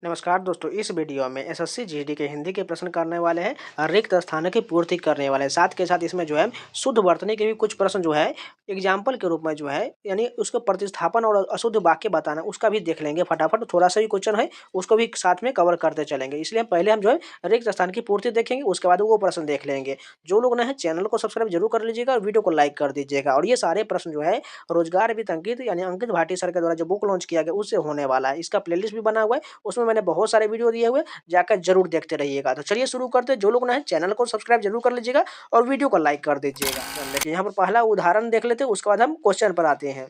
नमस्कार दोस्तों, इस वीडियो में एसएससी जीडी के हिंदी के प्रश्न करने वाले हैं। रिक्त स्थानों की पूर्ति करने वाले हैं। साथ के साथ इसमें जो है शुद्ध वर्तनी के भी कुछ प्रश्न जो है एग्जाम्पल के रूप में जो है यानी उसको प्रतिस्थापन और अशुद्ध वाक्य बताना उसका भी देख लेंगे। फटाफट थोड़ा सा ही क्वेश्चन है उसको भी साथ में कवर करते चलेंगे। इसलिए पहले हम जो है रिक्त स्थान की पूर्ति देखेंगे, उसके बाद वो प्रश्न देख लेंगे। जो लोग नए हैं चैनल को सब्सक्राइब जरूर कर लीजिएगा और वीडियो को लाइक कर दीजिएगा। और ये सारे प्रश्न जो है रोजगार वित्त अंकित यानी अंकित भाटी सर के द्वारा जो बुक लॉन्च किया गया उससे होने वाला है। इसका प्लेलिस्ट भी बना हुआ है, उसमें मैंने बहुत सारे वीडियो दिए हुए, जाकर जरूर देखते रहिएगा। तो चलिए शुरू करते हैं। जो लोग नए चैनल को सब्सक्राइब जरूर कर लीजिएगा और वीडियो को लाइक कर दीजिएगा। देखिए यहाँ पर पहला उदाहरण देख लेते हैं, उसके बाद हम क्वेश्चन पर आते हैं।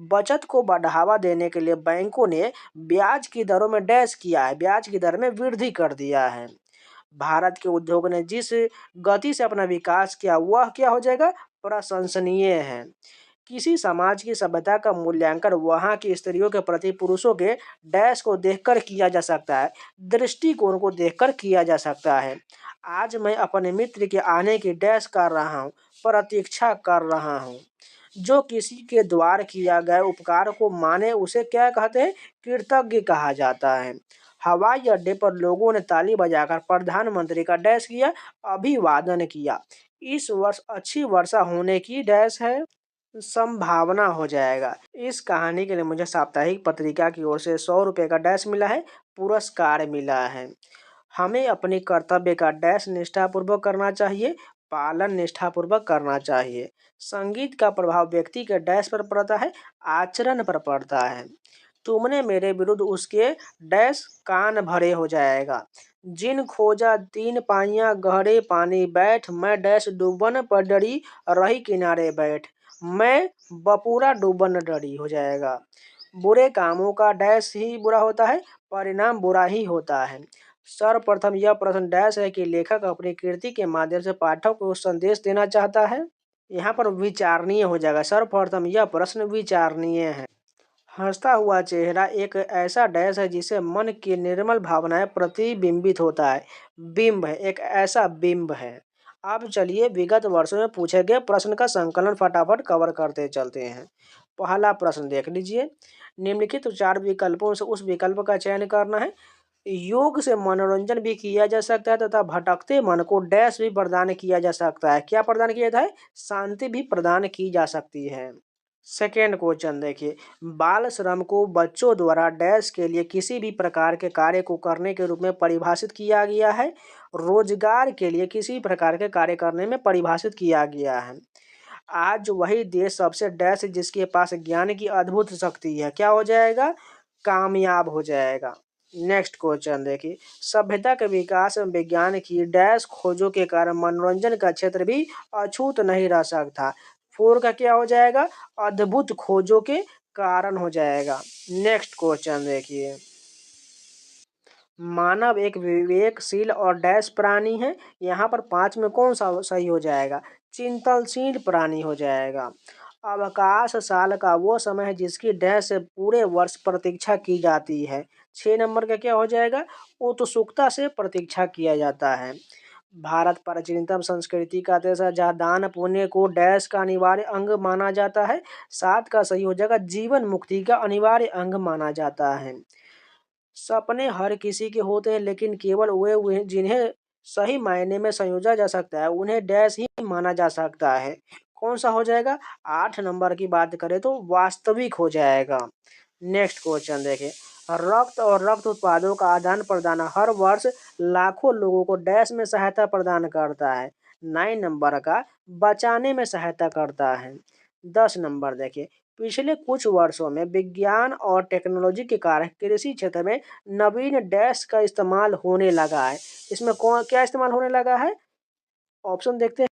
बचत को बढ़ावा देने के लिए बैंकों ने ब्याज की दरों में डैश किया है, ब्याज की दर में वृद्धि कर दिया है। भारत के उद्योग ने जिस गति से अपना विकास किया वह क्या हो जाएगा, प्रशंसनीय है। किसी समाज की सभ्यता का मूल्यांकन वहाँ की स्त्रियों के प्रति पुरुषों के डैश को देखकर किया जा सकता है, दृष्टिकोण को देखकर किया जा सकता है। आज मैं अपने मित्र के आने की डैश कर रहा हूँ, प्रतीक्षा कर रहा हूँ। जो किसी के द्वारा किया गया उपकार को माने उसे क्या कहते हैं, कृतज्ञ कहा जाता है। हवाई अड्डे पर लोगों ने ताली बजाकर प्रधानमंत्री का डैश किया, अभिवादन किया। इस वर्ष अच्छी वर्षा होने की डैश है, संभावना हो जाएगा। इस कहानी के लिए मुझे साप्ताहिक पत्रिका की ओर से 100 रुपये का डैश मिला है, पुरस्कार मिला है। हमें अपने कर्तव्य का डैश निष्ठापूर्वक करना चाहिए, पालन निष्ठापूर्वक करना चाहिए। संगीत का प्रभाव व्यक्ति के डैश पर पड़ता है, आचरण पर पड़ता है। तुमने मेरे विरुद्ध उसके डैश कान भरे हो जाएगा। जिन खोजा 3 पाइयाँ गहरे पानी बैठ, मैं डैश डूबन पर डरी रही किनारे बैठ। मैं बपूरा डूबन डरी हो जाएगा। बुरे कामों का डैश ही बुरा होता है, परिणाम बुरा ही होता है। सर्वप्रथम यह प्रश्न डैश है कि लेखक अपनी कृति के माध्यम से पाठक को संदेश देना चाहता है। यहाँ पर विचारणीय हो जाएगा। सर्वप्रथम यह प्रश्न विचारणीय है। हंसता हुआ चेहरा एक ऐसा डैश है जिसे मन की निर्मल भावनाएं प्रतिबिंबित होता है। बिंब है, एक ऐसा बिंब है। अब चलिए विगत वर्षों में पूछे गए प्रश्न का संकलन फटाफट कवर करते चलते हैं। पहला प्रश्न देख लीजिए। निम्नलिखित 4 विकल्पों से उस विकल्प का चयन करना है। योग से मनोरंजन भी किया जा सकता है तथा भटकते मन को डैश भी प्रदान किया जा सकता है। क्या प्रदान किया जाता है, शांति भी प्रदान की जा सकती है। सेकेंड क्वेश्चन देखिए। बाल श्रम को बच्चों द्वारा डैश के लिए किसी भी प्रकार के कार्य को करने के रूप में परिभाषित किया गया है। रोजगार के लिए किसी प्रकार के कार्य करने में परिभाषित किया गया है। आज वही देश सबसे डैश जिसके पास ज्ञान की अद्भुत शक्ति है, क्या हो जाएगा, कामयाब हो जाएगा। नेक्स्ट क्वेश्चन देखिए। सभ्यता के विकास में विज्ञान की डैश खोजों के कारण मनोरंजन का क्षेत्र भी अछूत नहीं रह सकता। फोर का क्या हो जाएगा, अद्भुत खोजों के कारण हो जाएगा। नेक्स्ट क्वेश्चन देखिए। मानव एक विवेकशील और डैश प्राणी है। यहाँ पर 5 में कौन सा सही हो जाएगा, चिंतनशील प्राणी हो जाएगा। अवकाश साल का वो समय है जिसकी डैश से पूरे वर्ष प्रतीक्षा की जाती है। 6 नंबर का क्या हो जाएगा, उत्सुकता से प्रतीक्षा किया जाता है। भारत प्राचीनतम संस्कृति का देश है जहाँ दान पुण्य को डैश का अनिवार्य अंग माना जाता है। 7 का सही हो जाएगा, जीवन मुक्ति का अनिवार्य अंग माना जाता है। सपने हर किसी के होते हैं लेकिन केवल वे जिन्हें सही मायने में संयोजा जा सकता है उन्हें डैश ही माना जा सकता है। कौन सा हो जाएगा, 8 नंबर की बात करें तो वास्तविक हो जाएगा। नेक्स्ट क्वेश्चन देखें। रक्त और रक्त उत्पादों का आदान प्रदान हर वर्ष लाखों लोगों को डैश में सहायता प्रदान करता है। 9 नंबर का बचाने में सहायता करता है। 10 नंबर देखिए। पिछले कुछ वर्षों में विज्ञान और टेक्नोलॉजी के कारण कृषि क्षेत्र में नवीन डैश का इस्तेमाल होने लगा है। इसमें कौन क्या इस्तेमाल होने लगा है, ऑप्शन देखते हैं।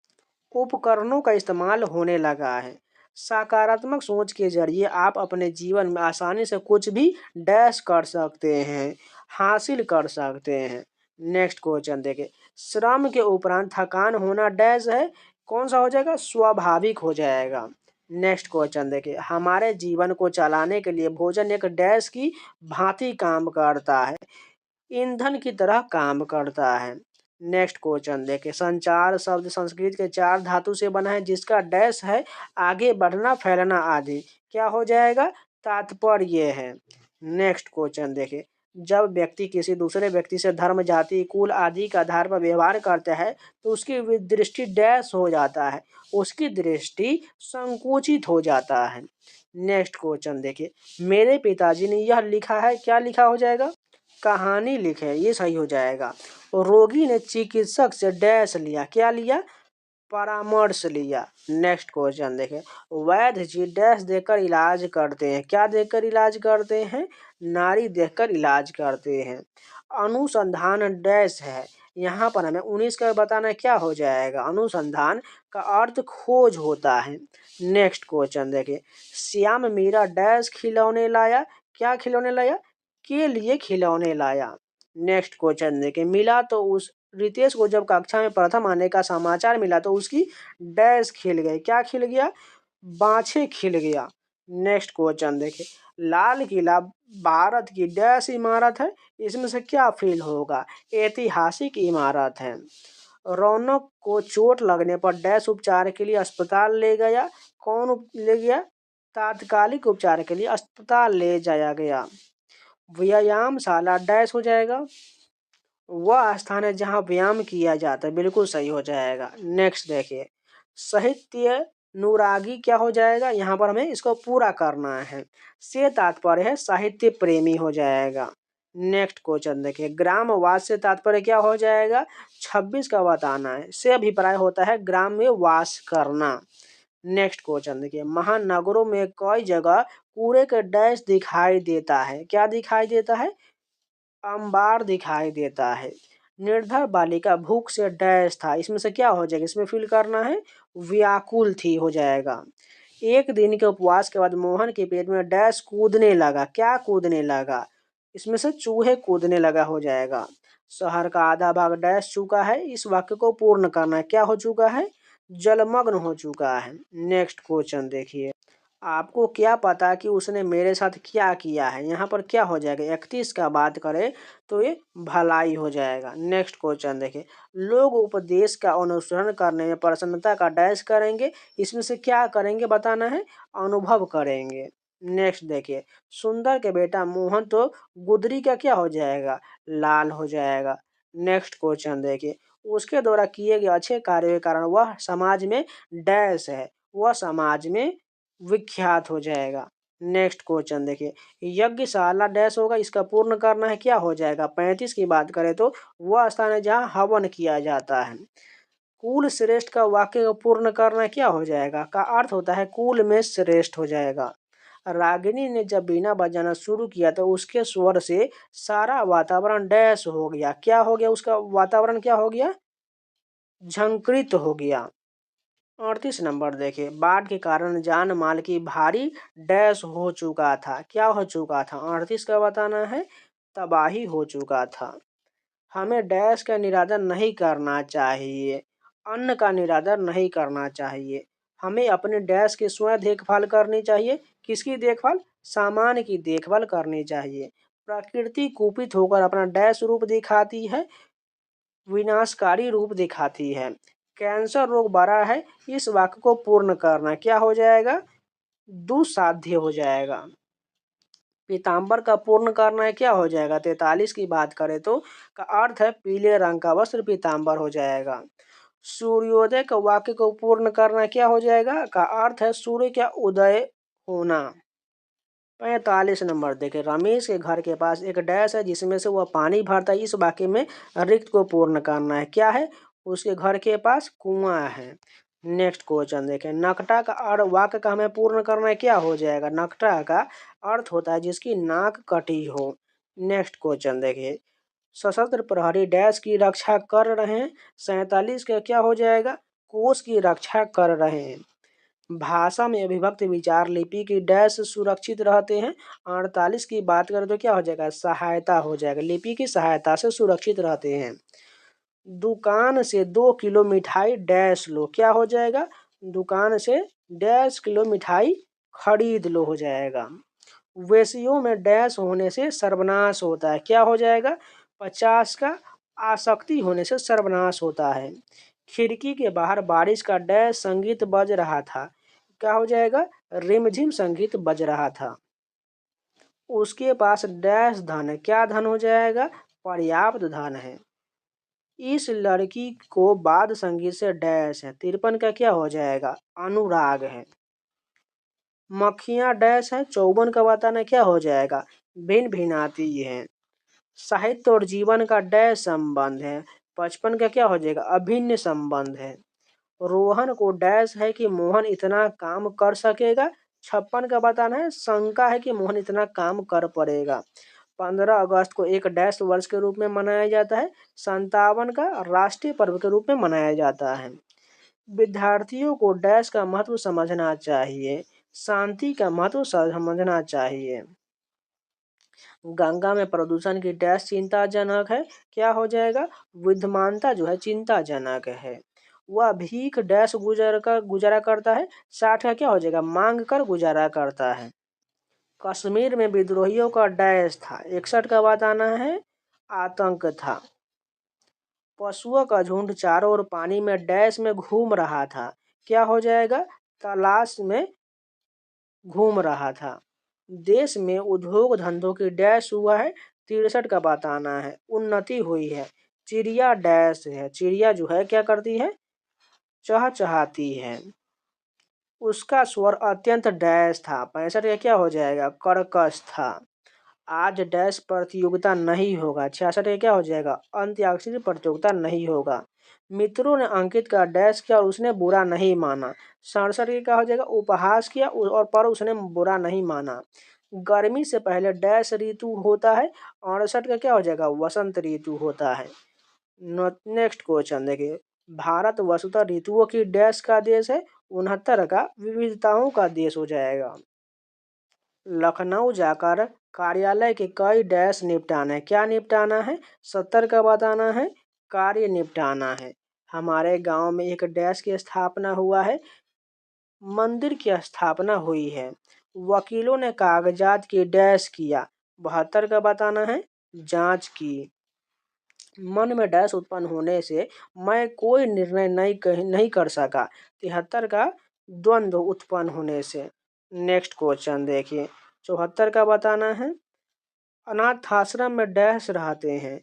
उपकरणों का इस्तेमाल होने लगा है। सकारात्मक सोच के जरिए आप अपने जीवन में आसानी से कुछ भी डैश कर सकते हैं, हासिल कर सकते हैं। नेक्स्ट क्वेश्चन देखें। श्रम के उपरांत थकान होना डैश है, कौन सा हो जाएगा, स्वाभाविक हो जाएगा। नेक्स्ट क्वेश्चन देखिए। हमारे जीवन को चलाने के लिए भोजन एक डैश की भांति काम करता है, ईंधन की तरह काम करता है। नेक्स्ट क्वेश्चन देखें। संचार शब्द संस्कृत के 4 धातु से बना है जिसका डैश है आगे बढ़ना, फैलना आदि। क्या हो जाएगा, तात्पर्य है। नेक्स्ट क्वेश्चन देखें। जब व्यक्ति किसी दूसरे व्यक्ति से धर्म, जाति, कुल आदि के आधार पर व्यवहार करता है तो उसकी दृष्टि डैश हो जाता है, उसकी दृष्टि संकुचित हो जाता है। नेक्स्ट क्वेश्चन देखिए, मेरे पिताजी ने यह लिखा है, क्या लिखा हो जाएगा? कहानी लिखे, ये सही हो जाएगा। रोगी ने चिकित्सक से डैश लिया, क्या लिया? परामर्श लिया। नेक्स्ट क्वेश्चन देखें, वैद्य जी डैश देकर इलाज करते हैं, क्या देकर इलाज करते हैं? नारी देकर इलाज करते हैं। अनुसंधान डैश है, यहाँ पर हमें 19 का बताना क्या हो जाएगा? अनुसंधान का अर्थ खोज होता है। नेक्स्ट क्वेश्चन देखिए, श्याम मीरा डैश खिलौने लाया, क्या खिलौने लाया? के लिए खिलौने लाया। नेक्स्ट क्वेश्चन देखिए, मिला तो उस रितेश को जब कक्षा में प्रथम आने का समाचार मिला तो उसकी डैश खिल गई, क्या खिल गया? बाछे खिल गया। नेक्स्ट क्वेश्चन देखिए, लाल किला भारत की डैश इमारत है, इसमें से क्या फील होगा? ऐतिहासिक इमारत है। रौनक को चोट लगने पर डैश उपचार के लिए अस्पताल ले गया, कौन ले गया? तात्कालिक उपचार के लिए अस्पताल ले जाया गया। व्यायामशाला डैश हो जाएगा, वह स्थान है जहाँ व्यायाम किया जाता है, बिल्कुल सही हो जाएगा। नेक्स्ट देखिए, साहित्य अनुरागी क्या हो जाएगा? यहाँ पर हमें इसको पूरा करना है, से तात्पर्य है साहित्य प्रेमी हो जाएगा। नेक्स्ट क्वेश्चन देखिए, ग्रामवास से तात्पर्य क्या हो जाएगा? 26 का बताना है, से अभिप्राय होता है ग्राम में वास करना। नेक्स्ट क्वेश्चन देखिए, महानगरों में कई जगह कूड़े के डैश दिखाई देता है, क्या दिखाई देता है? अंबार दिखाई देता है। निर्धर बालिका भूख से डैश था, इसमें से क्या हो जाएगा? इसमें फिल करना है व्याकुल थी हो जाएगा। एक दिन के उपवास के बाद मोहन के पेट में डैश कूदने लगा, क्या कूदने लगा? इसमें से चूहे कूदने लगा हो जाएगा। शहर का आधा भाग डैश चुका है, इस वाक्य को पूर्ण करना है, क्या हो चुका है? जलमग्न हो चुका है। नेक्स्ट क्वेश्चन देखिए, आपको क्या पता कि उसने मेरे साथ क्या किया है? यहाँ पर क्या हो जाएगा? 31 का बात करें तो ये भलाई हो जाएगा। नेक्स्ट क्वेश्चन देखिए, लोग उपदेश का अनुसरण करने में प्रसन्नता का डैश करेंगे, इसमें से क्या करेंगे बताना है? अनुभव करेंगे। नेक्स्ट देखिए, सुंदर के बेटा मोहन तो गुदरी का क्या हो जाएगा? लाल हो जाएगा। नेक्स्ट क्वेश्चन देखिए, उसके द्वारा किए गए अच्छे कार्यों के कारण वह समाज में डैश है, वह समाज में विख्यात हो जाएगा। नेक्स्ट क्वेश्चन देखिए, यज्ञशाला डैश होगा, इसका पूर्ण करना है, क्या हो जाएगा? 35 की बात करें तो वह स्थान है जहाँ हवन किया जाता है। कुल श्रेष्ठ का वाक्य को पूर्ण करना क्या हो जाएगा? का अर्थ होता है कुल में श्रेष्ठ हो जाएगा। रागिनी ने जब बीना बजाना शुरू किया तो उसके स्वर से सारा वातावरण डैश हो गया, क्या हो गया? उसका वातावरण क्या हो गया? झंकृत हो गया। 38 नंबर देखिए, बाढ़ के कारण जान माल की भारी डैश हो चुका था, क्या हो चुका था? 38 का बताना है, तबाही हो चुका था। हमें डैश का निरादर नहीं करना चाहिए, अन्न का निरादर नहीं करना चाहिए। हमें अपने डैश की स्वयं देखभाल करनी चाहिए, किसकी देखभाल? सामान की देखभाल करनी चाहिए। प्रकृति कुपित होकर अपना डैश रूप दिखाती है, विनाशकारी रूप दिखाती है। कैंसर रोग बढ़ा है, इस वाक्य को पूर्ण करना क्या हो जाएगा? दुस्साध्य हो जाएगा। पीताम्बर का पूर्ण करना है, क्या हो जाएगा? 43 की बात करें तो का अर्थ है पीले रंग का वस्त्र पीताम्बर हो जाएगा। सूर्योदय का वाक्य को पूर्ण करना क्या हो जाएगा? का अर्थ है सूर्य का उदय होना। 45 नंबर देखें, रमेश के घर के पास एक डैश है जिसमें से वह पानी भरता है, इस वाक्य में रिक्त को पूर्ण करना है, क्या है? उसके घर के पास कुआं है। नेक्स्ट क्वेश्चन देखें, नकटा का वाक्य का हमें पूर्ण करना है, क्या हो जाएगा? नकटा का अर्थ होता है जिसकी नाक कटी हो। नेक्स्ट क्वेश्चन देखिए, सशस्त्र प्रहरी डैश की रक्षा कर रहे हैं, 47 का क्या हो जाएगा? कोष की रक्षा कर रहे हैं। भाषा में अभिव्यक्त विचार लिपि की डैश सुरक्षित रहते हैं, 48 की बात करें तो क्या हो जाएगा? सहायता हो जाएगा, लिपि की सहायता से सुरक्षित रहते हैं। दुकान से 2 किलो मिठाई डैश लो, क्या हो जाएगा? दुकान से डैश किलो मिठाई खरीद लो हो जाएगा। वेश्यों में डैश होने से सर्वनाश होता है, क्या हो जाएगा? 50 का आसक्ति होने से सर्वनाश होता है। खिड़की के बाहर बारिश का डैश संगीत बज रहा था, क्या हो जाएगा? रिमझिम संगीत बज रहा था। उसके पास डैश धन है। क्या धन हो जाएगा? पर्याप्त धन है। इस लड़की को बाद संगीत से डैश है। 53 का क्या हो जाएगा? अनुराग है। मक्खियां डैश है। 54 का बताना क्या हो जाएगा? भिन भिनाती है। साहित्य और जीवन का डैश संबंध है। 55 का क्या हो जाएगा? अभिन्न संबंध है। रोहन को डैश है कि मोहन इतना काम कर सकेगा। 56 का बताना है शंका है कि मोहन इतना काम कर पड़ेगा। 15 अगस्त को एक डैश वर्ष के रूप में मनाया जाता है। 57 का राष्ट्रीय पर्व के रूप में मनाया जाता है। विद्यार्थियों को डैश का महत्व समझना चाहिए। शांति का महत्व समझना चाहिए। गंगा में प्रदूषण की डैश चिंताजनक है। क्या हो जाएगा? विद्यमानता जो है चिंताजनक है। वह भीख डैश गुजारा करता है। 60 का क्या हो जाएगा? मांग कर गुजारा करता है। कश्मीर में विद्रोहियों का डैश था। 61 का बताना है आतंक था। पशुओं का झुंड चारों ओर पानी में डैश में घूम रहा था। क्या हो जाएगा? तलाश में घूम रहा था। देश में उद्योग धंधों की डैश हुआ है। 63 का बताना है उन्नति हुई है। चिड़िया डैश है। चिड़िया जो है क्या करती है? चहचहाती है। उसका स्वर अत्यंत डैश था। 65 का क्या हो जाएगा? कर्कश था। आज डैश प्रतियोगिता नहीं होगा। 66 का क्या हो जाएगा? अंत्याक्षरी प्रतियोगिता नहीं होगा। मित्रों ने अंकित का डैश किया और उसने बुरा नहीं माना। 67 का क्या हो जाएगा? उपहास किया और पर उसने बुरा नहीं माना। गर्मी से पहले डैश ऋतु होता है। 68 का क्या हो जाएगा? वसंत ऋतु होता है। नेक्स्ट क्वेश्चन देखिए। भारत वसुतः ऋतुओं की डैश का देश है। 69 का विविधताओं का देश हो जाएगा। लखनऊ जाकर कार्यालय के कई डैश निपटाना है। क्या निपटाना है? 70 का बताना है कार्य निपटाना है। हमारे गांव में एक डैश की स्थापना हुआ है। मंदिर की स्थापना हुई है। वकीलों ने कागजात की डैश किया। 72 का बताना है जांच की। मन में डैश उत्पन्न होने से मैं कोई निर्णय नहीं कर सका। 73 का द्वंद्व उत्पन्न होने से। नेक्स्ट क्वेश्चन देखिए। 74 का बताना है अनाथ आश्रम में डैश रहते हैं।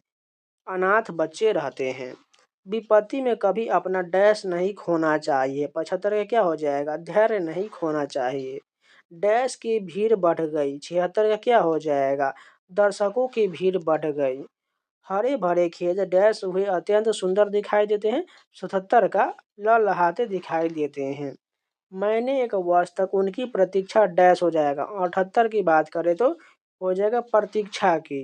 अनाथ बच्चे रहते हैं। विपत्ति में कभी अपना डैश नहीं खोना चाहिए। 75 का क्या हो जाएगा? धैर्य नहीं खोना चाहिए। डैश की भीड़ बढ़ गई। 76 का क्या हो जाएगा? दर्शकों की भीड़ बढ़ गई। हरे भरे खेत डैश हुए अत्यंत सुंदर दिखाई देते हैं। 77 का लहलहाते दिखाई देते हैं। मैंने एक वर्ष तक उनकी प्रतीक्षा डैश हो जाएगा। 78 की बात करें तो हो जाएगा प्रतीक्षा की।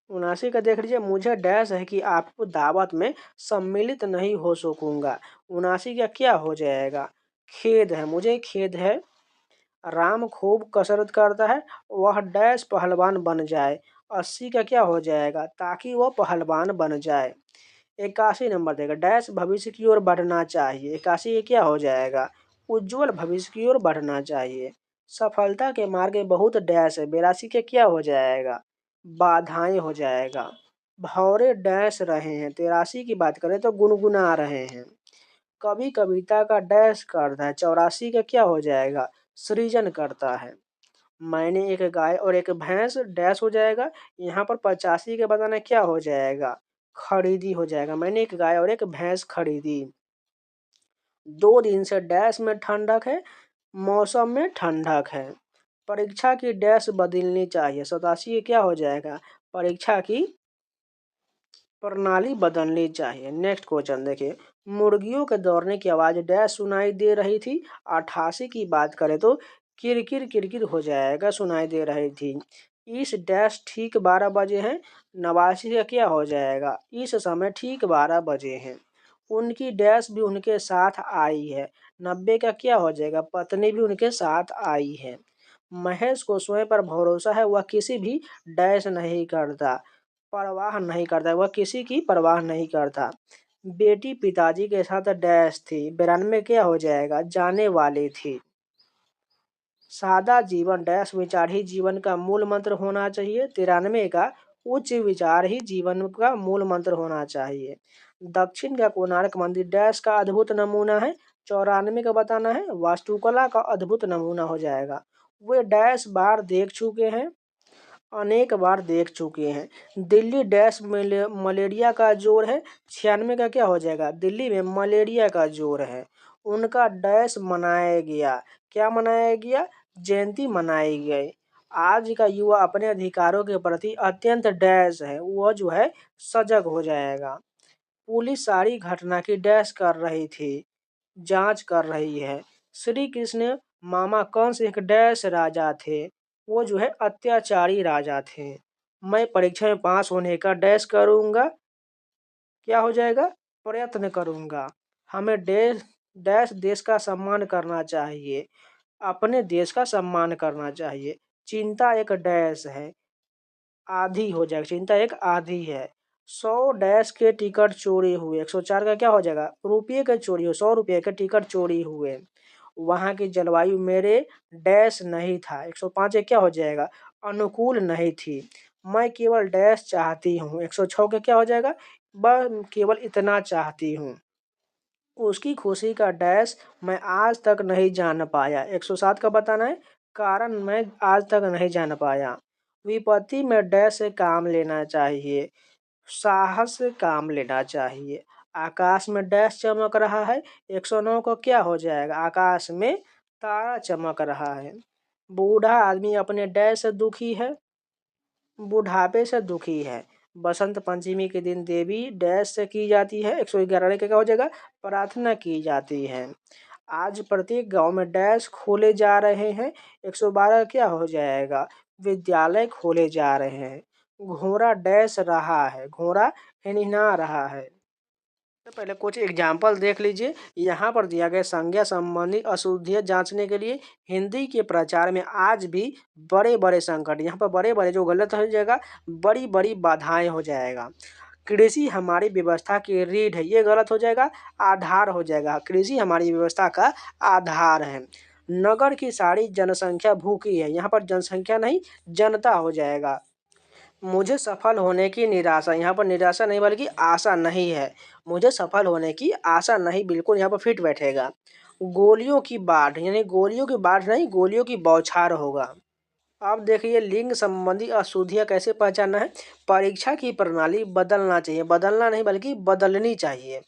79 का देख लीजिए। मुझे डैश है कि आपको दावत में सम्मिलित नहीं हो सकूंगा। 79 का क्या हो जाएगा? खेद है। मुझे खेद है। राम खूब कसरत करता है। वह डैश पहलवान बन जाए। 80 का क्या हो जाएगा? ताकि वह पहलवान बन जाए। 81 नंबर देगा डैश भविष्य की ओर बढ़ना चाहिए। 81 क्या हो जाएगा? उज्जवल भविष्य की ओर बढ़ना चाहिए। सफलता के मार्ग में बहुत डैश है। 82 के क्या हो जाएगा? बाधाएं हो जाएगा। भौरे डैश रहे हैं। 83 की बात करें तो गुनगुना रहे हैं। कवि कविता का डैश करता है। 84 का क्या हो जाएगा? सृजन करता है। मैंने एक गाय और एक भैंस डैश हो जाएगा। यहाँ पर 85 के बताना क्या हो जाएगा? खरीदी हो जाएगा। मैंने एक गाय और एक भैंस खरीदी। 2 दिन से डैश में ठंडक है। मौसम में ठंडक है। परीक्षा की डैश बदलनी चाहिए। 87 क्या हो जाएगा? परीक्षा की प्रणाली बदलनी चाहिए। नेक्स्ट क्वेश्चन देखिए। मुर्गियों के दौड़ने की आवाज डैश सुनाई दे रही थी। 88 की बात करें तो किरकिर किरकिर हो जाएगा सुनाई दे रही थी। इस डैश ठीक 12 बजे हैं। 89 का क्या हो जाएगा? इस समय ठीक 12 बजे हैं। उनकी डैश भी उनके साथ आई है। 90 का क्या हो जाएगा? पत्नी भी उनके साथ आई है। महेश को स्वयं पर भरोसा है। वह किसी भी डैश नहीं करता। परवाह नहीं करता। वह किसी की परवाह नहीं करता। बेटी पिताजी के साथ डैश थी। 92 क्या हो जाएगा? जाने वाली थी। सादा जीवन डैश विचार ही जीवन का मूल मंत्र होना चाहिए। 93 का उच्च विचार ही जीवन का मूल मंत्र होना चाहिए। दक्षिण का कोणार्क मंदिर डैश का अद्भुत नमूना है। 94 का बताना है वास्तुकला का अद्भुत नमूना हो जाएगा। वे डैश बार देख चुके हैं। अनेक बार देख चुके हैं। दिल्ली डैश मलेरिया का जोर है। 96 का क्या हो जाएगा? दिल्ली में मलेरिया का जोर है। उनका डैश मनाया गया। क्या मनाया गया? जयंती मनाई गई। आज का युवा अपने अधिकारों के प्रति अत्यंत डैश है, वह जो है सजग हो जाएगा। पुलिस सारी घटना की डैश कर रही थी, जांच कर रही है। श्री कृष्ण मामा कंस एक डैश राजा थे, वो जो है अत्याचारी राजा थे। मैं परीक्षा में पास होने का डैश करूंगा, क्या हो जाएगा? प्रयत्न करूंगा। हमें डैश डैश देश का सम्मान करना चाहिए, अपने देश का सम्मान करना चाहिए। चिंता एक डैश है, आधी हो जाएगा। चिंता एक आधी है। 100 डैश के टिकट चोरी हुए। 104 का क्या हो जाएगा? रुपये के चोरी हुए। 100 रुपये के टिकट चोरी हुए। वहाँ की जलवायु मेरे डैश नहीं था। 105 क्या हो जाएगा? अनुकूल नहीं थी। मैं केवल डैश चाहती हूँ। 106 का क्या हो जाएगा? बस केवल इतना चाहती हूँ। उसकी खुशी का डैश मैं आज तक नहीं जान पाया। 107 का बताना है, कारण मैं आज तक नहीं जान पाया। विपत्ति में डैश से काम लेना चाहिए, साहस से काम लेना चाहिए। आकाश में डैश चमक रहा है। 109 को क्या हो जाएगा? आकाश में तारा चमक रहा है। बूढ़ा आदमी अपने डैश से दुखी है, बुढ़ापे से दुखी है। बसंत पंचमी के दिन देवी डैश से की जाती है। 111 का क्या हो जाएगा? प्रार्थना की जाती है। आज प्रत्येक गांव में डैश खोले जा रहे हैं। 112 क्या हो जाएगा? विद्यालय खोले जा रहे हैं। घोड़ा डैश रहा है, घोड़ा हिनहिना रहा है। तो पहले कुछ एग्जाम्पल देख लीजिए। यहाँ पर दिया गया संज्ञा संबंधी अशुद्धियाँ जांचने के लिए हिंदी के प्रचार में आज भी बड़े बड़े संकट, यहाँ पर बड़े बड़े जो गलत हो जाएगा, बड़ी बड़ी बाधाएं हो जाएगा। कृषि हमारी व्यवस्था की रीढ़ है, ये गलत हो जाएगा, आधार हो जाएगा। कृषि हमारी व्यवस्था का आधार है। नगर की सारी जनसंख्या भूखी है, यहाँ पर जनसंख्या नहीं जनता हो जाएगा। मुझे सफल होने की निराशा, यहाँ पर निराशा नहीं बल्कि आशा नहीं है। मुझे सफल होने की आशा नहीं, बिल्कुल यहाँ पर फिट बैठेगा। गोलियों की बाढ़, यानी गोलियों की बाढ़ नहीं, गोलियों की बौछार होगा। अब देखिए लिंग संबंधी अशुद्धियाँ कैसे पहचानना है। परीक्षा की प्रणाली बदलना चाहिए, बदलना नहीं बल्कि बदलनी चाहिए।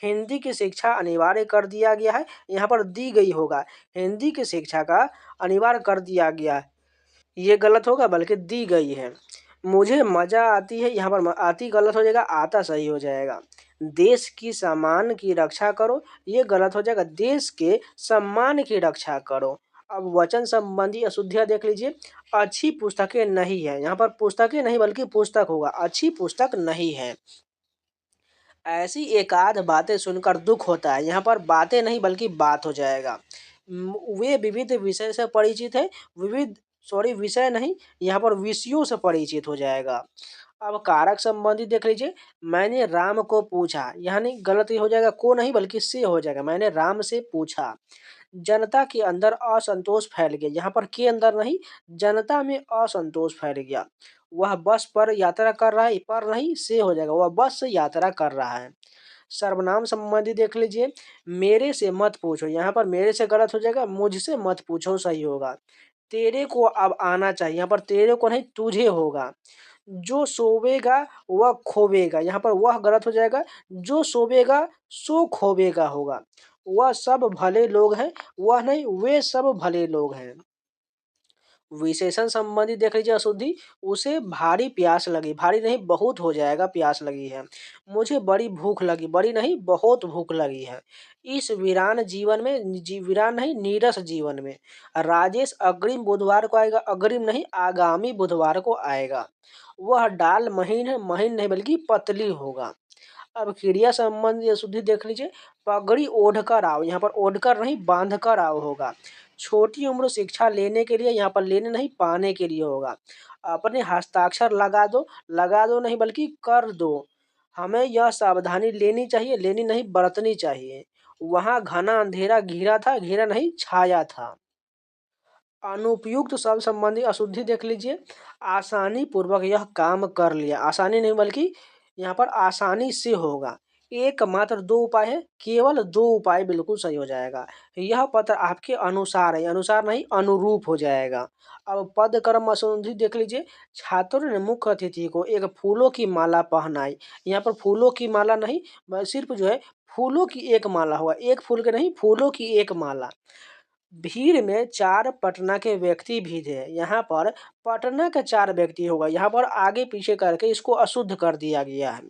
हिंदी की शिक्षा अनिवार्य कर दिया गया है, यहाँ पर दी गई होगा। हिंदी की शिक्षा का अनिवार्य कर दिया गया है, ये गलत होगा, बल्कि दी गई है। मुझे मजा आती है, यहाँ पर आती गलत हो जाएगा, आता सही हो जाएगा। देश की सम्मान की रक्षा करो, ये गलत हो जाएगा, देश के सम्मान की रक्षा करो। अब वचन संबंधी अशुद्धियाँ देख लीजिए। अच्छी पुस्तकें नहीं है, यहाँ पर पुस्तकें नहीं बल्कि पुस्तक होगा, अच्छी पुस्तक नहीं है। ऐसी एकाध बातें सुनकर दुख होता है, यहाँ पर बातें नहीं बल्कि बात हो जाएगा। वे विविध विषय से परिचित है, विविध सॉरी विषय नहीं, यहाँ पर विषयों से परिचित हो जाएगा। अब कारक संबंधी देख लीजिए। मैंने राम को पूछा, यानी गलत ही हो जाएगा, को नहीं बल्कि से हो जाएगा। मैंने राम से पूछा। जनता के अंदर असंतोष फैल गया, यहाँ पर के अंदर नहीं, जनता में असंतोष फैल गया। वह बस पर यात्रा कर रहा है, पर नहीं से हो जाएगा, वह बस से यात्रा कर रहा है। सर्वनाम संबंधी देख लीजिए। मेरे से मत पूछो, यहाँ पर मेरे से गलत हो जाएगा, मुझसे मत पूछो सही होगा। तेरे को अब आना चाहिए, यहाँ पर तेरे को नहीं तुझे होगा। जो सोवेगा वह खोवेगा, यहाँ पर वह गलत हो जाएगा, जो सोवेगा सो खोवेगा होगा। वह सब भले लोग हैं, वह नहीं वे सब भले लोग हैं। विशेषण संबंधी देख लीजिए अशुद्धि। उसे भारी प्यास लगी, भारी नहीं बहुत हो जाएगा, प्यास लगी है। मुझे बड़ी भूख लगी, बड़ी नहीं बहुत भूख लगी है। इस वीरान जीवन में, वीरान नहीं नीरस जीवन में। राजेश अग्रिम बुधवार को आएगा, अग्रिम नहीं आगामी बुधवार को आएगा। वह डाल महीन है, महीन नहीं बल्कि पतली होगा। अब क्रिया संबंधी अशुद्धि देख लीजिए। पगड़ी ओढ़ कर आओ, यहाँ पर ओढ़ कर नहीं बांध कर आओ होगा। छोटी उम्र शिक्षा लेने के लिए, यहाँ पर लेने नहीं पाने के लिए होगा। अपने हस्ताक्षर लगा दो नहीं बल्कि कर दो। हमें यह सावधानी लेनी चाहिए, लेनी नहीं बरतनी चाहिए। वहाँ घना अंधेरा घिरा था, घिरा नहीं छाया था। अनुपयुक्त शब्द संबंधी अशुद्धि देख लीजिए। आसानी पूर्वक यह काम कर लिया, आसानी नहीं बल्कि यहाँ पर आसानी से होगा। एकमात्र 2 उपाय है, केवल 2 उपाय बिल्कुल सही हो जाएगा। यह पत्र आपके अनुसार है, अनुसार नहीं अनुरूप हो जाएगा। अब पद क्रम असंधि देख लीजिए। छात्रों ने मुख्य अतिथि को एक फूलों की माला पहनाई। यहाँ पर फूलों की माला नहीं, सिर्फ जो है फूलों की एक माला होगा, एक फूल के नहीं, फूलों की एक माला। भीड़ में 4 पटना के व्यक्ति भी थे। यहाँ पर पटना के 4 व्यक्ति होगा, यहाँ पर आगे पीछे करके इसको अशुद्ध कर दिया गया है।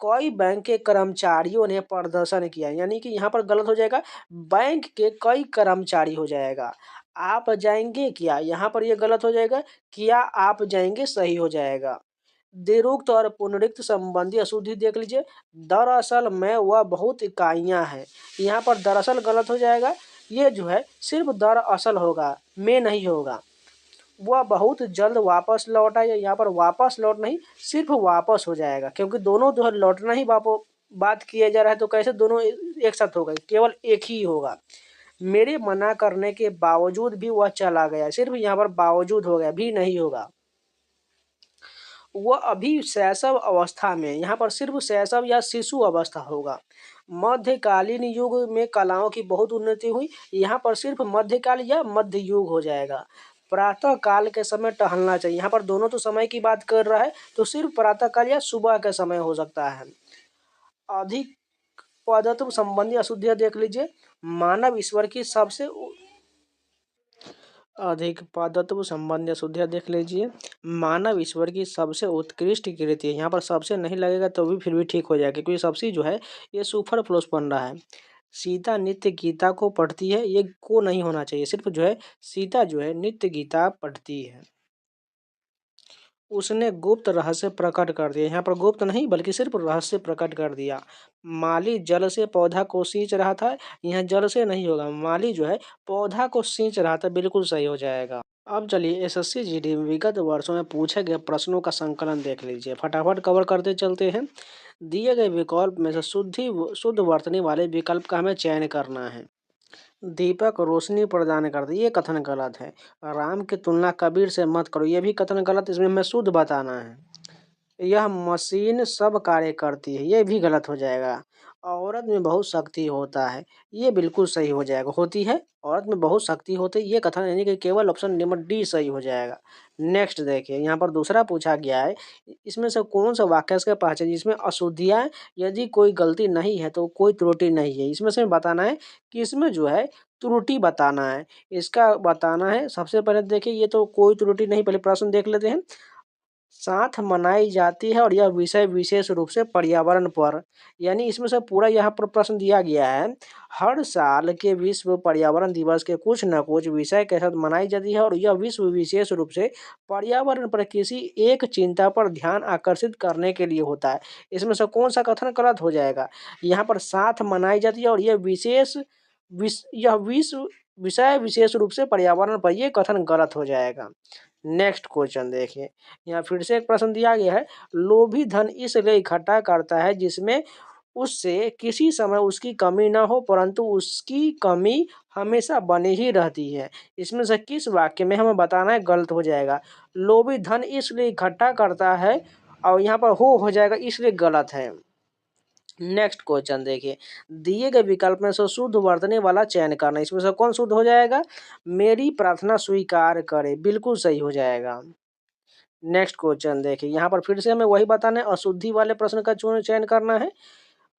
कई बैंक के कर्मचारियों ने प्रदर्शन किया, यानी कि यहाँ पर गलत हो जाएगा, बैंक के कई कर्मचारी हो जाएगा। आप जाएंगे क्या, यहाँ पर ये गलत हो जाएगा, क्या आप जाएंगे सही हो जाएगा। देरोक्त और पुनरुक्त संबंधी अशुद्धि देख लीजिए। दरअसल में वह बहुत इकाइयां हैं, यहाँ पर दरअसल गलत हो जाएगा, ये जो है सिर्फ दरअसल होगा, में नहीं होगा। वह बहुत जल्द वापस लौट आए, यहाँ पर वापस लौट नहीं, सिर्फ वापस हो जाएगा, क्योंकि दोनों जो है लौटना ही बात किया जा रहा है, तो कैसे दोनों एक साथ होगा, केवल एक ही होगा। मेरे मना करने के बावजूद भी वह चला गया, सिर्फ यहाँ पर बावजूद हो गया, भी नहीं होगा। वह अभी शैशव अवस्था में, यहाँ पर सिर्फ शैशव या शिशु अवस्था होगा। मध्यकालीन युग में कलाओं की बहुत उन्नति हुई, यहाँ पर सिर्फ मध्यकाल या मध्य युग हो जाएगा। प्रातः काल के समय टहलना चाहिए, यहाँ पर दोनों तो समय की बात कर रहा है, तो सिर्फ प्रातः काल या सुबह के समय हो सकता है। अधिक पदत्व संबंधी अशुद्धियां देख लीजिए। मानव ईश्वर की सबसे अधिक पदत्व संबंधी अशुद्धियां देख लीजिए। मानव ईश्वर की सबसे उत्कृष्ट कृति है, यहाँ पर सबसे नहीं लगेगा तो भी फिर भी ठीक हो जाएगा, क्योंकि सबसे जो है ये सुपर फ्लोस बन रहा है। सीता नित्य गीता को पढ़ती है, ये को नहीं होना चाहिए, सिर्फ जो है सीता जो है नित्य गीता पढ़ती है। उसने गुप्त रहस्य प्रकट कर दिया, यहाँ पर गुप्त नहीं बल्कि सिर्फ रहस्य प्रकट कर दिया। माली जल से पौधा को सींच रहा था, यहाँ जल से नहीं होगा, माली जो है पौधा को सींच रहा था, बिल्कुल सही हो जाएगा। अब चलिए एसएससी जीडी में विगत वर्षों में पूछे गए प्रश्नों का संकलन देख लीजिए, फटाफट कवर करते चलते हैं। दिए गए विकल्प में से शुद्ध वर्तनी वाले विकल्प का हमें चयन करना है। दीपक रोशनी प्रदान करते, ये कथन गलत है। राम की तुलना कबीर से मत करो, ये भी कथन गलत, इसमें हमें शुद्ध बताना है। यह मशीन सब कार्य करती है, ये भी गलत हो जाएगा। औरत में बहुत शक्ति होता है, ये बिल्कुल सही हो जाएगा, होती है, औरत में बहुत शक्ति होती है, ये कथन यानी कि केवल ऑप्शन नंबर डी सही हो जाएगा। नेक्स्ट देखिए, यहाँ पर दूसरा पूछा गया है, इसमें से कौन सा वाक्य इसका पहचान जिसमें अशुद्धियाँ यदि कोई गलती नहीं है तो कोई त्रुटि नहीं है, इसमें से बताना है कि इसमें जो है त्रुटि बताना है, इसका बताना है। सबसे पहले देखिए, ये तो कोई त्रुटि नहीं, पहले प्रश्न देख लेते हैं। साथ मनाई जाती है और यह विषय विशेष रूप से पर्यावरण पर, यानी इसमें से पूरा यहाँ पर प्रश्न दिया गया है। हर साल के विश्व पर्यावरण दिवस के कुछ न कुछ विषय के साथ मनाई जाती है और यह विश्व विशेष रूप से पर्यावरण पर किसी एक चिंता पर ध्यान आकर्षित करने के लिए होता है। इसमें से कौन सा कथन गलत हो जाएगा, यहाँ पर साथ मनाई जाती है और यह यह विश्व विषय विशेष रूप से पर्यावरण पर, यह कथन गलत हो जाएगा। नेक्स्ट क्वेश्चन देखिए, यहाँ फिर से एक प्रश्न दिया गया है। लोभी धन इसलिए इकट्ठा करता है जिसमें उससे किसी समय उसकी कमी ना हो, परंतु उसकी कमी हमेशा बनी ही रहती है। इसमें से किस वाक्य में हमें बताना है, गलत हो जाएगा। लोभी धन इसलिए इकट्ठा करता है और यहाँ पर हो जाएगा, इसलिए गलत है। नेक्स्ट क्वेश्चन देखिए, दिए गए विकल्प में से शुद्ध वर्तनी वाला चयन करना, इसमें से कौन शुद्ध हो जाएगा। मेरी प्रार्थना स्वीकार करे, बिल्कुल सही हो जाएगा। नेक्स्ट क्वेश्चन देखिए, यहाँ पर फिर से हमें वही बताना है, अशुद्धि वाले प्रश्न का चयन करना है।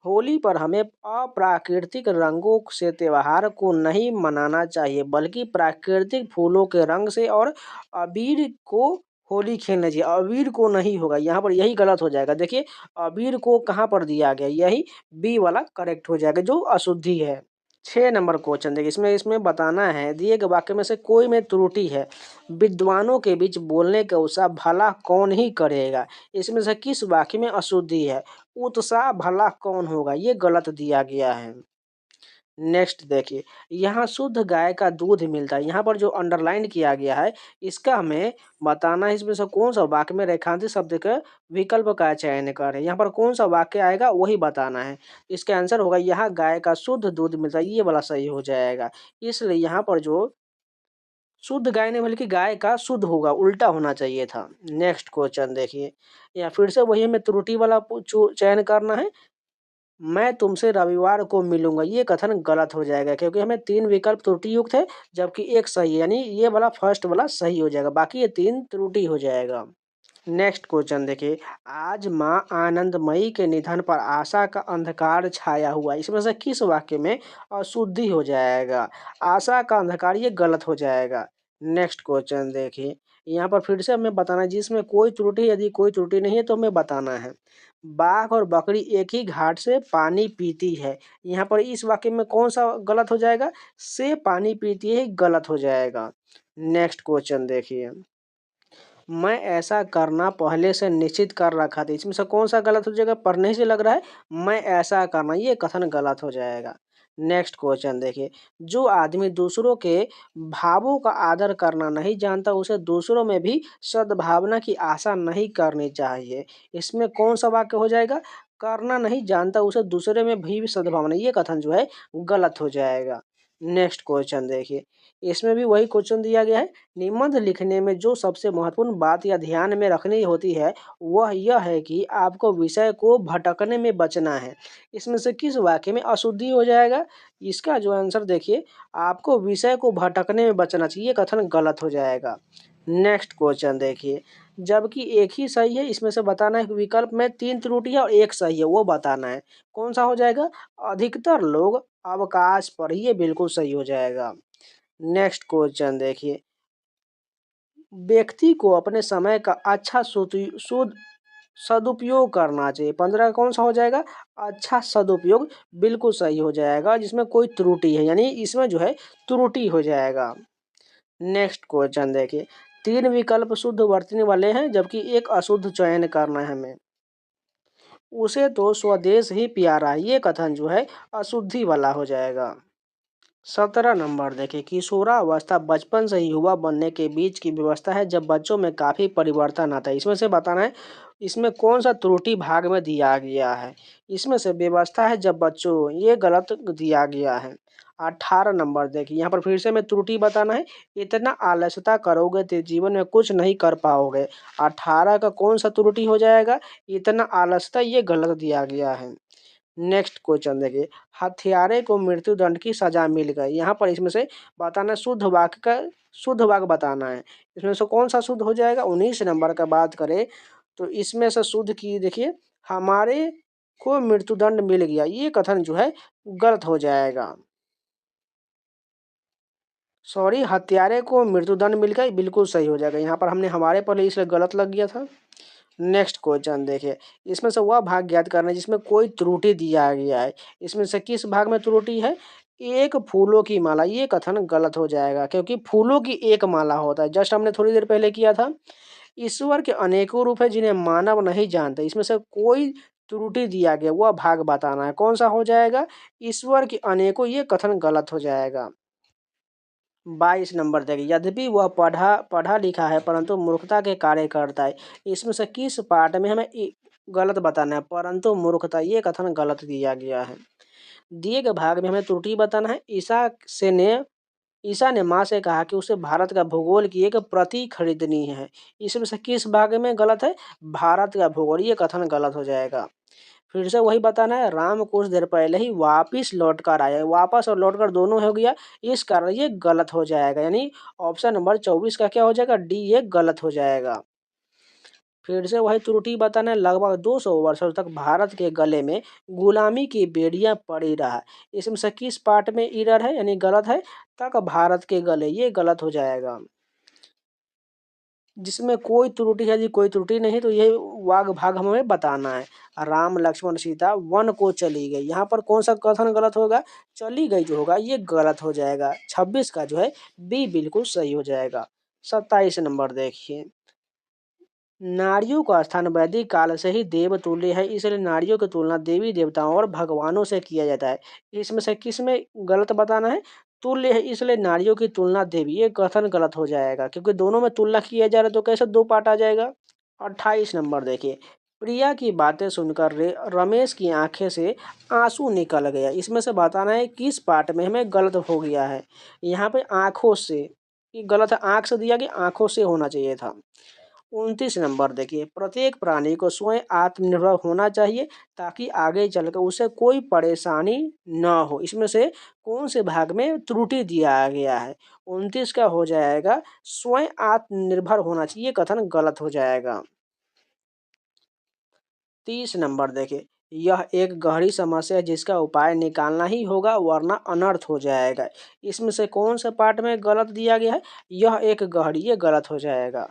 होली पर हमें अप्राकृतिक रंगों से त्योहार को नहीं मनाना चाहिए, बल्कि प्राकृतिक फूलों के रंग से और अबीर को होली खेलना चाहिए। अबीर को नहीं होगा, यहाँ पर यही गलत हो जाएगा। देखिए अबीर को कहाँ पर दिया गया, यही बी वाला करेक्ट हो जाएगा, जो अशुद्धि है। 6 नंबर क्वेश्चन देखिए, इसमें बताना है, दिए गए वाक्य में से कोई में त्रुटि है। विद्वानों के बीच बोलने का उत्साह भला कौन ही करेगा, इसमें से किस वाक्य में अशुद्धि है। उत्साह भला कौन होगा, ये गलत दिया गया है। नेक्स्ट देखिए, यहाँ शुद्ध गाय का दूध मिलता है, यहाँ पर जो अंडरलाइन किया गया है इसका हमें बताना है, इसमें से कौन सा वाक्य में रेखांकित शब्द का विकल्प का चयन करें। यहाँ पर कौन सा वाक्य आएगा वही बताना है। इसका आंसर होगा, यहाँ गाय का शुद्ध दूध मिलता है, ये वाला सही हो जाएगा। इसलिए यहाँ पर जो शुद्ध गाय नहीं बल्कि गाय का शुद्ध होगा, उल्टा होना चाहिए था। नेक्स्ट क्वेश्चन देखिए, या फिर से वही हमें त्रुटि वाला चयन करना है। मैं तुमसे रविवार को मिलूंगा, ये कथन गलत हो जाएगा क्योंकि हमें 3 विकल्प त्रुटि युक्त है जबकि एक सही है, यानी ये वाला फर्स्ट वाला सही हो जाएगा, बाकी ये 3 त्रुटि हो जाएगा। नेक्स्ट क्वेश्चन देखिए, आज माँ आनंदमयी के निधन पर आशा का अंधकार छाया हुआ, इसमें से किस वाक्य में अशुद्धि हो जाएगा? आशा का अंधकार, ये गलत हो जाएगा। नेक्स्ट क्वेश्चन देखिए, यहाँ पर फिर से हमें बताना है जिसमें कोई त्रुटि, यदि कोई त्रुटि नहीं है तो हमें बताना है। बाघ और बकरी एक ही घाट से पानी पीती है, यहाँ पर इस वाक्य में कौन सा गलत हो जाएगा? से पानी पीती है, गलत हो जाएगा। नेक्स्ट क्वेश्चन देखिए, मैं ऐसा करना पहले से निश्चित कर रखा था, इसमें से कौन सा गलत हो जाएगा? पढ़ने से लग रहा है मैं ऐसा करना, ये कथन गलत हो जाएगा। नेक्स्ट क्वेश्चन देखिए, जो आदमी दूसरों के भावों का आदर करना नहीं जानता उसे दूसरों में भी सद्भावना की आशा नहीं करनी चाहिए, इसमें कौन सा वाक्य हो जाएगा? करना नहीं जानता उसे दूसरे में भी सद्भावना, ये कथन जो है गलत हो जाएगा। नेक्स्ट क्वेश्चन देखिए, इसमें भी वही क्वेश्चन दिया गया है, निबंध लिखने में जो सबसे महत्वपूर्ण बात या ध्यान में रखनी होती है वह यह है कि आपको विषय को भटकने में बचना है, इसमें से किस वाक्य में अशुद्धि हो जाएगा? इसका जो आंसर देखिए, आपको विषय को भटकने में बचना चाहिए, ये कथन गलत हो जाएगा। नेक्स्ट क्वेश्चन देखिए, जबकि एक ही सही है, इसमें से बताना है कि विकल्प में 3 त्रुटि है और एक सही है, वो बताना है कौन सा हो जाएगा? अधिकतर लोग अवकाश पर, ये बिल्कुल सही हो जाएगा। नेक्स्ट क्वेश्चन देखिए, व्यक्ति को अपने समय का अच्छा सदुपयोग करना चाहिए, 15 का कौन सा हो जाएगा? अच्छा सदुपयोग, बिल्कुल सही हो जाएगा, जिसमें कोई त्रुटि है, यानी इसमें जो है त्रुटि हो जाएगा। नेक्स्ट क्वेश्चन देखिए, 3 विकल्प शुद्ध वर्तनी वाले हैं जबकि एक अशुद्ध चयन करना है हमें, उसे तो स्वदेश ही प्यारा है, ये कथन जो है अशुद्धि वाला हो जाएगा। 17 नंबर देखिए, किशोरावस्था बचपन से ही युवा बनने के बीच की व्यवस्था है जब बच्चों में काफ़ी परिवर्तन आता है, इसमें से बताना है इसमें कौन सा त्रुटि भाग में दिया गया है? इसमें से व्यवस्था है जब बच्चों, ये गलत दिया गया है। 18 नंबर देखिए, यहाँ पर फिर से हमें त्रुटि बताना है, इतना आलस्यता करोगे तो जीवन में कुछ नहीं कर पाओगे, 18 का कौन सा त्रुटि हो जाएगा? इतना आलस्यता, ये गलत दिया गया है। नेक्स्ट क्वेश्चन देखिए, हत्यारे को मृत्युदंड की सजा मिल गई, यहाँ पर इसमें से बताना शुद्ध वाक्य का, शुद्ध वाक्य बताना है, इसमें से कौन सा शुद्ध हो जाएगा? 19 नंबर का बात करें तो इसमें से शुद्ध की देखिए, हमारे को मृत्युदंड मिल गया, ये कथन जो है गलत हो जाएगा। सॉरी, हत्यारे को मृत्युदंड मिल गया, बिल्कुल सही हो जाएगा, यहाँ पर हमने हमारे पर इसलिए गलत लग गया था। नेक्स्ट क्वेश्चन देखिए, इसमें से वह भाग ज्ञात करना है जिसमें कोई त्रुटि दिया गया है, इसमें से किस भाग में त्रुटि है? एक फूलों की माला, ये कथन गलत हो जाएगा क्योंकि फूलों की एक माला होता है, जस्ट हमने थोड़ी देर पहले किया था। ईश्वर के अनेकों रूप है जिन्हें मानव नहीं जानते, इसमें से कोई त्रुटि दिया गया, वह भाग बताना है कौन सा हो जाएगा? ईश्वर के अनेकों, ये कथन गलत हो जाएगा। 22 नंबर देखिए, यद्यपि वह पढ़ा पढ़ा लिखा है परंतु मूर्खता के कार्य करता है, इसमें से किस पार्ट में हमें गलत बताना है? परंतु मूर्खता, ये कथन गलत दिया गया है। दिए गए भाग में हमें त्रुटि बताना है, ईसा ने माँ से कहा कि उसे भारत का भूगोल की एक प्रति खरीदनी है, इसमें से किस भाग में गलत है? भारत का भूगोल, ये कथन गलत हो जाएगा। फिर से वही बताना है, राम कुछ देर पहले ही वापिस लौट कर आए, वापस और लौट कर दोनों हो गया, इस कारण ये गलत हो जाएगा, यानी ऑप्शन नंबर 24 का क्या हो जाएगा? डी, ये गलत हो जाएगा। फिर से वही त्रुटि बताना है, लगभग 200 वर्षों तक भारत के गले में गुलामी की बेड़ियां पड़ी रहा, इसमें से किस पार्ट में इरर है, यानी गलत है? तक भारत के गले, ये गलत हो जाएगा। जिसमें कोई त्रुटि है, यदि कोई त्रुटि नहीं तो ये वाग भाग हमें बताना है। राम लक्ष्मण सीता वन को चली गई, यहाँ पर कौन सा कथन गलत होगा? चली गई जो होगा ये गलत हो जाएगा, 26 का जो है बी बिल्कुल सही हो जाएगा। 27 नंबर देखिए, नारियों का स्थान वैदिक काल से ही देव तुल्य है, इसलिए नारियों की तुलना देवी देवताओं और भगवानों से किया जाता है, इसमें से किस में गलत बताना है? तुल्य है, इसलिए नारियों की तुलना देवी, ये कथन गलत हो जाएगा क्योंकि दोनों में तुलना किया जा रहा है तो कैसे दो पार्ट आ जाएगा। 28 नंबर देखिए, प्रिया की बातें सुनकर रमेश की आंखें से आंसू निकल गया, इसमें से बताना है किस पार्ट में हमें गलत हो गया है? यहाँ पे आंखों से, ये गलत है, आंख से दिया गया, आंखों से होना चाहिए था। 29 नंबर देखिए, प्रत्येक प्राणी को स्वयं आत्मनिर्भर होना चाहिए ताकि आगे चलकर उसे कोई परेशानी न हो। इसमें से कौन से भाग में त्रुटि दिया गया है? 29 का हो जाएगा स्वयं आत्मनिर्भर होना चाहिए, ये कथन गलत हो जाएगा। 30 नंबर देखिए, यह एक गहरी समस्या है जिसका उपाय निकालना ही होगा वरना अनर्थ हो जाएगा। इसमें से कौन से पार्ट में गलत दिया गया है? यह एक गहरी, ये गलत हो जाएगा।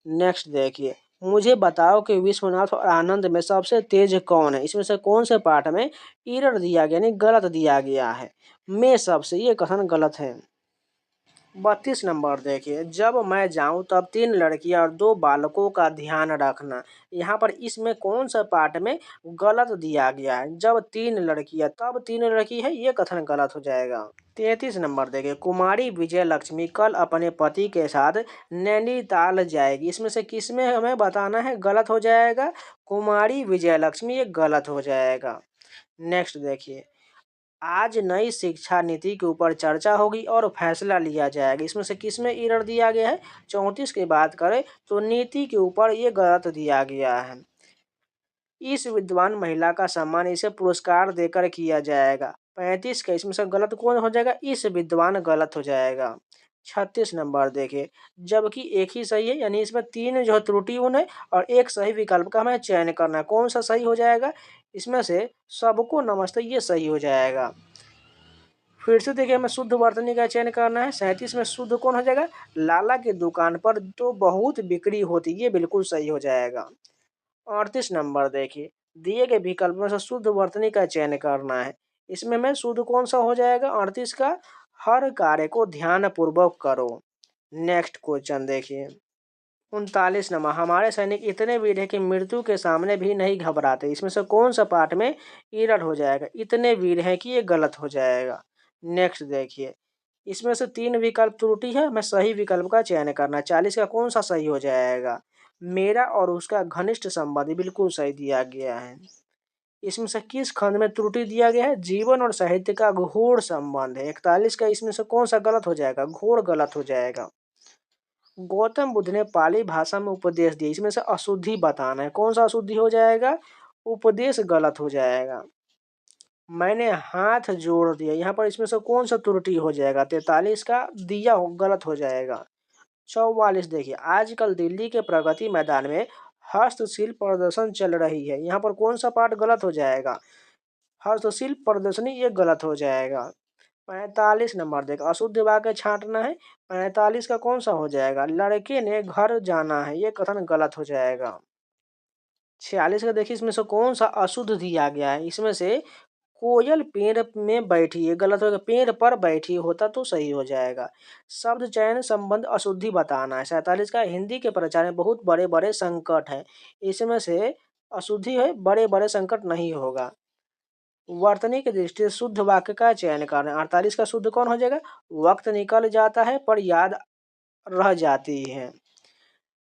नेक्स्ट देखिए, मुझे बताओ कि विश्वनाथ और आनंद में सबसे तेज कौन है? इसमें से कौन से पार्ट में एरर दिया गया, यानी गलत दिया गया है? मैं सबसे, ये कथन गलत है। 32 नंबर देखिए, जब मैं जाऊं तब 3 लड़कियां और 2 बालकों का ध्यान रखना। यहाँ पर इसमें कौन सा पार्ट में गलत दिया गया है? जब 3 लड़कियां तब 3 लड़की है, ये कथन गलत हो जाएगा। 33 नंबर देखिए, कुमारी विजय लक्ष्मी कल अपने पति के साथ नैनीताल जाएगी। इसमें से किसमें हमें बताना है? गलत हो जाएगा। कुमारी विजय लक्ष्मी, ये गलत हो जाएगा। नेक्स्ट देखिए, आज नई शिक्षा नीति के ऊपर चर्चा होगी और फैसला लिया जाएगा। इसमें से किसमें एरर दिया गया है? 34 की बात करें तो नीति के ऊपर ये गलत दिया गया है। इस विद्वान महिला का सम्मान इसे पुरस्कार देकर किया जाएगा। 35 का इसमें से गलत कौन हो जाएगा? इस विद्वान, गलत हो जाएगा। 36 नंबर देखिए, जबकि एक ही सही है, यानी इसमें 3 जो त्रुटिपूर्ण है और एक सही विकल्प का हमें चयन करना है। कौन सा सही हो जाएगा? इसमें से सबको नमस्ते, ये सही हो जाएगा। फिर से देखिए, हमें शुद्ध वर्तनी का चयन करना है। 37 में शुद्ध कौन हो जाएगा? लाला की दुकान पर तो बहुत बिक्री होती, ये बिल्कुल सही हो जाएगा। 38 नंबर देखिए, दिए गए विकल्प में से शुद्ध वर्तनी का चयन करना है। इसमें मैं शुद्ध कौन सा हो जाएगा? 38 का, हर कार्य को ध्यान पूर्वक करो। नेक्स्ट क्वेश्चन देखिए, 39 नंबर, हमारे सैनिक इतने वीर हैं कि मृत्यु के सामने भी नहीं घबराते। इसमें से कौन सा पार्ट में एरर हो जाएगा? इतने वीर हैं कि, ये गलत हो जाएगा। नेक्स्ट देखिए, इसमें से 3 विकल्प त्रुटि है, हमें सही विकल्प का चयन करना है। 40 का कौन सा सही हो जाएगा? मेरा और उसका घनिष्ठ संबंध, बिल्कुल सही दिया गया है। इसमें से किस खंड में त्रुटि दिया गया है? जीवन और साहित्य का घोर संबंध है। 41 का इसमें से कौन सा गलत हो जाएगा? घोर गलत हो जाएगा। गौतम बुद्ध ने पाली भाषा में उपदेश दिए। इसमें से अशुद्धि बताना है। कौन सा अशुद्धि हो जाएगा? उपदेश, गलत हो जाएगा। मैंने हाथ जोड़ दिया, यहाँ पर इसमें से कौन सा त्रुटि हो जाएगा? 43 का दिया गलत हो जाएगा। 44 देखिए, आजकल दिल्ली के प्रगति मैदान में हस्तशिल्प प्रदर्शन चल रही है। यहाँ पर कौन सा पार्ट गलत हो जाएगा? हस्तशिल्प प्रदर्शनी, ये गलत हो जाएगा। 45 नंबर देखो, अशुद्ध वाक्य छांटना है। 45 का कौन सा हो जाएगा? लड़के ने घर जाना है, ये कथन गलत हो जाएगा। 46 का देखिए, इसमें से कौन सा अशुद्ध दिया गया है? इसमें से कोयल पेड़ में बैठी है, गलत होगा। पेड़ पर बैठी होता तो सही हो जाएगा। शब्द चयन संबंध अशुद्धि बताना है। 47 का, हिंदी के प्रचार में बहुत बड़े बड़े संकट है। इसमें से अशुद्धि है, बड़े बड़े संकट नहीं होगा। वर्तनी की दृष्टि से शुद्ध वाक्य का चयन करना है। 48 का शुद्ध कौन हो जाएगा? वक्त निकल जाता है पर याद रह जाती है।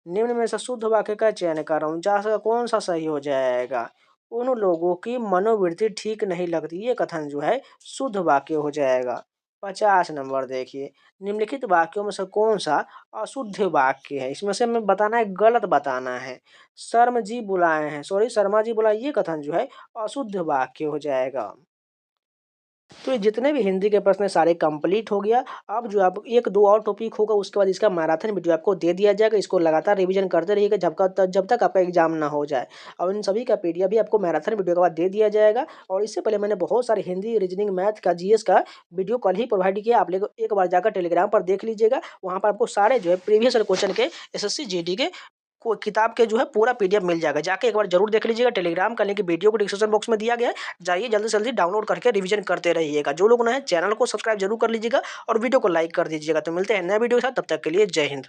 निम्न में से शुद्ध वाक्य का चयन कर रहा हूँ। 49 का कौन सा सही हो जाएगा? उन लोगों की मनोवृत्ति ठीक नहीं लगती, ये कथन जो है शुद्ध वाक्य हो जाएगा। 50 नंबर देखिए, निम्नलिखित वाक्यों में से कौन सा अशुद्ध वाक्य है? इसमें से हमें बताना है, गलत बताना है। शर्मा जी बुलाए हैं, शर्मा जी बुलाए, ये कथन जो है अशुद्ध वाक्य हो जाएगा। तो ये जितने भी हिंदी के प्रश्न हैं सारे कंप्लीट हो गया। अब जो आप 1-2 और टॉपिक होगा, उसके बाद इसका मैराथन वीडियो आपको दे दिया जाएगा। इसको लगातार रिवीजन करते रहिएगा जब तक आपका एग्जाम ना हो जाए। और इन सभी का पीडीएफ भी आपको मैराथन वीडियो के बाद दे दिया जाएगा। और इससे पहले मैंने बहुत सारे हिंदी, रीजनिंग, मैथ का, जीएस का वीडियो कल ही प्रोवाइड किया। आप लोग एक बार जाकर टेलीग्राम पर देख लीजिएगा। वहाँ पर आपको सारे जो है प्रीवियस क्वेश्चन के एसएससी जीडी के को किताब के जो है पूरा पीडीएफ मिल जाएगा। जाके एक बार जरूर देख लीजिएगा। टेलीग्राम का लिंक वीडियो को डिस्क्रिप्शन बॉक्स में दिया गया है। जाइए जल्दी से जल्दी डाउनलोड करके रिवीजन करते रहिएगा। जो लोग नए हैं चैनल को सब्सक्राइब जरूर कर लीजिएगा और वीडियो को लाइक कर दीजिएगा। तो मिलते हैं नए वीडियो के साथ, तब तक के लिए जय हिंद।